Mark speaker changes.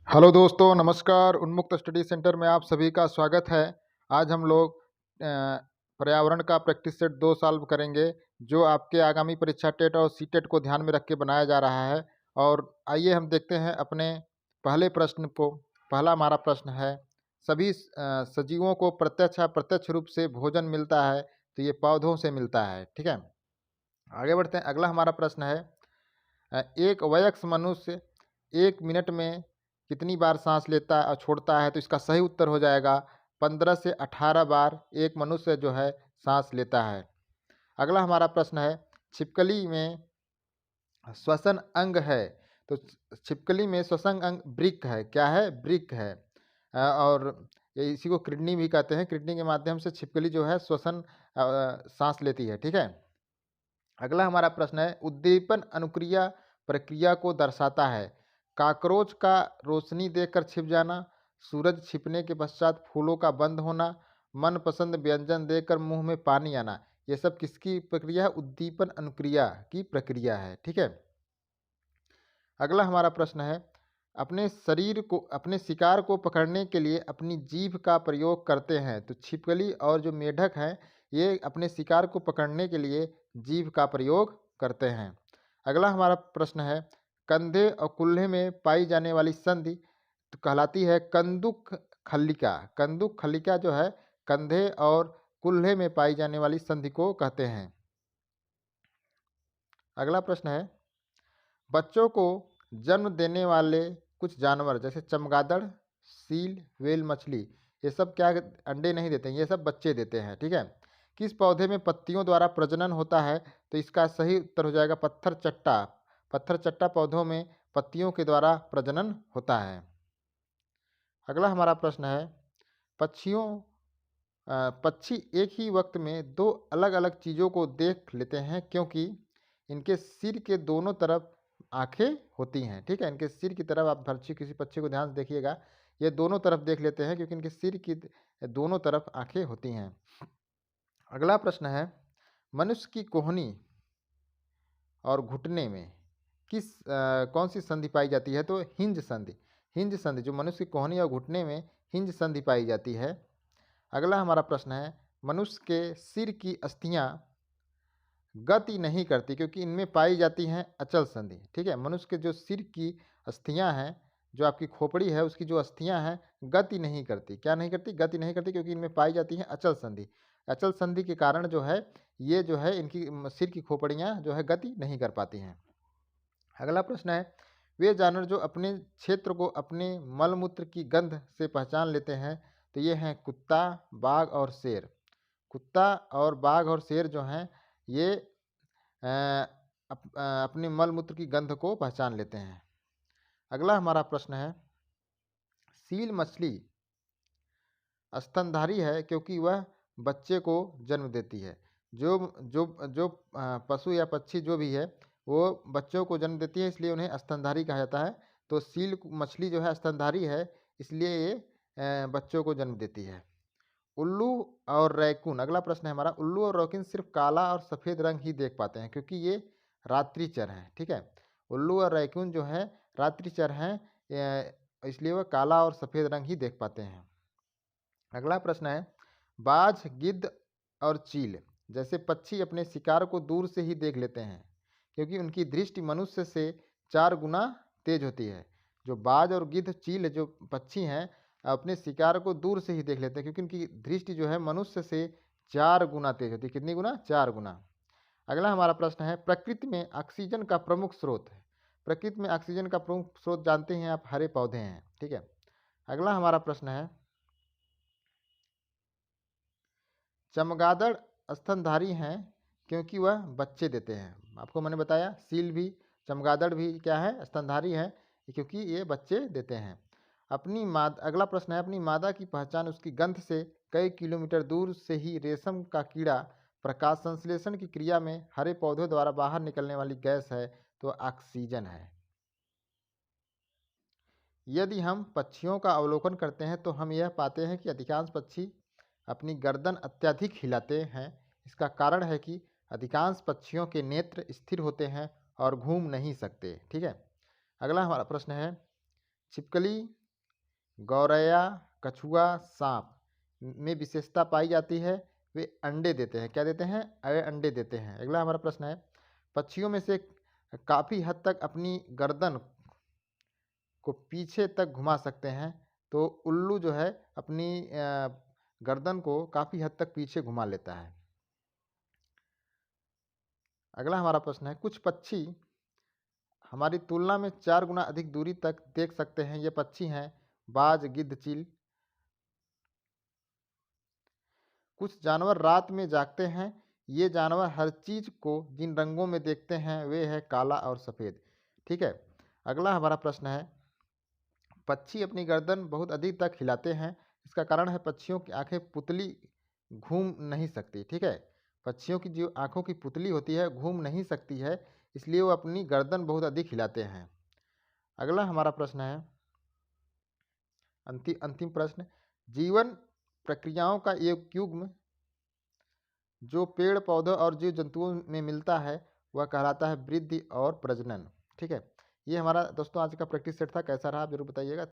Speaker 1: Hello दोस्तों, नमस्कार। उन्मुक्त स्टडी सेंटर में आप सभी का स्वागत है। आज हम लोग पर्यावरण का प्रैक्टिस सेट 2 सॉल्व करेंगे, जो आपके आगामी परीक्षा टेट और सीटेट को ध्यान में रख के बनाया जा रहा है। और आइए हम देखते हैं अपने पहले प्रश्न को। पहला हमारा प्रश्न है, सभी सजीवों को प्रत्यक्ष या अप्रत्यक्ष रूप से भोजन मिलता है, तो ये पौधों से मिलता है। ठीक है, आगे बढ़ते हैं। अगला हमारा प्रश्न है, एक वयस्क मनुष्य 1 मिनट में कितनी बार सांस लेता और छोड़ता है? तो इसका सही उत्तर हो जाएगा 15 से 18 बार एक मनुष्य जो है सांस लेता है। अगला हमारा प्रश्न है, छिपकली में श्वसन अंग है, तो छिपकली में श्वसन अंग वृक्क है। क्या है? वृक्क है। और इसी को किडनी भी कहते हैं। किडनी के माध्यम से छिपकली जो है श्वसन सांस लेती है। ठीक है। अगला हमारा प्रश्न है, उद्दीपन अनुक्रिया प्रक्रिया को दर्शाता है। कॉकरोच का रोशनी देखकर छिप जाना, सूरज छिपने के पश्चात फूलों का बंद होना, मनपसंद व्यंजन देखकर मुंह में पानी आना। ये सब किसकी प्रक्रिया है? उद्दीपन अनुक्रिया की प्रक्रिया है। ठीक है। अगला हमारा प्रश्न है, अपने शिकार को पकड़ने के लिए अपनी जीभ का प्रयोग करते हैं। तो छिपकली और जो मेढक हैं, ये अपने शिकार को पकड़ने के लिए जीभ का प्रयोग करते हैं। अगला हमारा प्रश्न है, कंधे और कुल्हे में पाई जाने वाली संधि तो कहलाती है कंदुक खल्लिका। कंदुक खल्लिका जो है कंधे और कुल्हे में पाई जाने वाली संधि को कहते हैं। अगला प्रश्न है, बच्चों को जन्म देने वाले कुछ जानवर जैसे चमगादड़, सील, व्हेल मछली, ये सब क्या अंडे नहीं देते हैं, ये सब बच्चे देते हैं। ठीक है। किस पौधे में पत्तियों द्वारा प्रजनन होता है? तो इसका सही उत्तर हो जाएगा पत्थर चट्टा। पत्थर चट्टा पौधों में पत्तियों के द्वारा प्रजनन होता है। अगला हमारा प्रश्न है, पक्षियों पक्षी एक ही वक्त में दो अलग अलग चीज़ों को देख लेते हैं, क्योंकि इनके सिर के दोनों तरफ आंखें होती हैं। ठीक है, इनके सिर की तरफ आप किसी पक्षी को ध्यान से देखिएगा, ये दोनों तरफ देख लेते हैं क्योंकि इनके सिर की दोनों तरफ आंखें होती हैं। अगला प्रश्न है, मनुष्य की कोहनी और घुटने में कौन सी संधि पाई जाती है? तो हिंज संधि। हिंज संधि जो मनुष्य की कोहनी और घुटने में हिंज संधि पाई जाती है। अगला हमारा प्रश्न है, मनुष्य के सिर की अस्थियां गति नहीं करती क्योंकि इनमें पाई जाती हैं अचल संधि। ठीक है, मनुष्य के जो सिर की अस्थियां हैं, जो आपकी खोपड़ी है, उसकी जो अस्थियां हैं गति नहीं करती। क्या नहीं करती? गति नहीं करती, क्योंकि इनमें पाई जाती हैं अचल संधि। अचल संधि के कारण जो है ये जो है इनकी सिर की खोपड़ियाँ जो है गति नहीं कर पाती हैं। अगला प्रश्न है, वे जानवर जो अपने क्षेत्र को अपने मलमूत्र की गंध से पहचान लेते हैं, तो ये हैं कुत्ता, बाघ और शेर। कुत्ता और बाघ और शेर जो हैं ये अपने मलमूत्र की गंध को पहचान लेते हैं। अगला हमारा प्रश्न है, सील मछली स्तनधारी है क्योंकि वह बच्चे को जन्म देती है। जो जो जो पशु या पक्षी जो भी है वो बच्चों को जन्म देती है, इसलिए उन्हें स्तनधारी कहा जाता है। तो सील मछली जो है स्तनधारी है, इसलिए ये बच्चों को जन्म देती है। उल्लू और रैकून, अगला प्रश्न है हमारा, उल्लू और रैकून सिर्फ काला और सफ़ेद रंग ही देख पाते हैं क्योंकि ये रात्रिचर हैं। ठीक है, उल्लू और रैकून जो है रात्रिचर हैं, इसलिए वह काला और सफ़ेद रंग ही देख पाते हैं। अगला प्रश्न है, बाज, गिद्ध और चील जैसे पक्षी अपने शिकार को दूर से ही देख लेते हैं क्योंकि उनकी दृष्टि मनुष्य से 4 गुना तेज होती है। जो बाज और गिद्ध, चील जो पक्षी हैं अपने शिकार को दूर से ही देख लेते हैं क्योंकि उनकी दृष्टि जो है मनुष्य से 4 गुना तेज होती है। कितनी गुना? 4 गुना। अगला हमारा प्रश्न है, प्रकृति में ऑक्सीजन का प्रमुख स्रोत है। प्रकृति में ऑक्सीजन का प्रमुख स्रोत जानते हैं आप, हरे पौधे हैं। ठीक है। अगला हमारा प्रश्न है, चमगादड़ स्तनधारी हैं क्योंकि वह बच्चे देते हैं। आपको मैंने बताया सील भी, चमगादड़ भी क्या है? स्तनधारी है, क्योंकि ये बच्चे देते हैं। अगला प्रश्न है, अपनी मादा की पहचान उसकी गंध से कई किलोमीटर दूर से ही रेशम का कीड़ा प्रकाश संश्लेषण की क्रिया में हरे पौधों द्वारा बाहर निकलने वाली गैस है, तो ऑक्सीजन है। यदि हम पक्षियों का अवलोकन करते हैं तो हम यह पाते हैं कि अधिकांश पक्षी अपनी गर्दन अत्यधिक हिलाते हैं। इसका कारण है कि अधिकांश पक्षियों के नेत्र स्थिर होते हैं और घूम नहीं सकते। ठीक है। अगला हमारा प्रश्न है, छिपकली, गौरैया, कछुआ, सांप में विशेषता पाई जाती है, वे अंडे देते हैं। क्या देते हैं? अंडे देते हैं। अगला हमारा प्रश्न है, पक्षियों में से काफ़ी हद तक अपनी गर्दन को पीछे तक घुमा सकते हैं, तो उल्लू जो है अपनी गर्दन को काफ़ी हद तक पीछे घुमा लेता है। अगला हमारा प्रश्न है, कुछ पक्षी हमारी तुलना में 4 गुना अधिक दूरी तक देख सकते हैं। ये पक्षी हैं बाज, गिद्ध, चील। कुछ जानवर रात में जागते हैं। ये जानवर हर चीज़ को जिन रंगों में देखते हैं वे है काला और सफ़ेद। ठीक है। अगला हमारा प्रश्न है, पक्षी अपनी गर्दन बहुत अधिक तक हिलाते हैं। इसका कारण है पक्षियों की आंखें पुतली घूम नहीं सकती। ठीक है। पक्षियों की जो आंखों की पुतली होती है घूम नहीं सकती है, इसलिए वो अपनी गर्दन बहुत अधिक हिलाते हैं। अगला हमारा प्रश्न है, अंतिम प्रश्न, जीवन प्रक्रियाओं का एक युग्म जो पेड़ पौधों और जीव जंतुओं में मिलता है वह कहलाता है वृद्धि और प्रजनन। ठीक है। ये हमारा दोस्तों आज का प्रैक्टिस सेट था। कैसा रहा आप जरूर बताइएगा।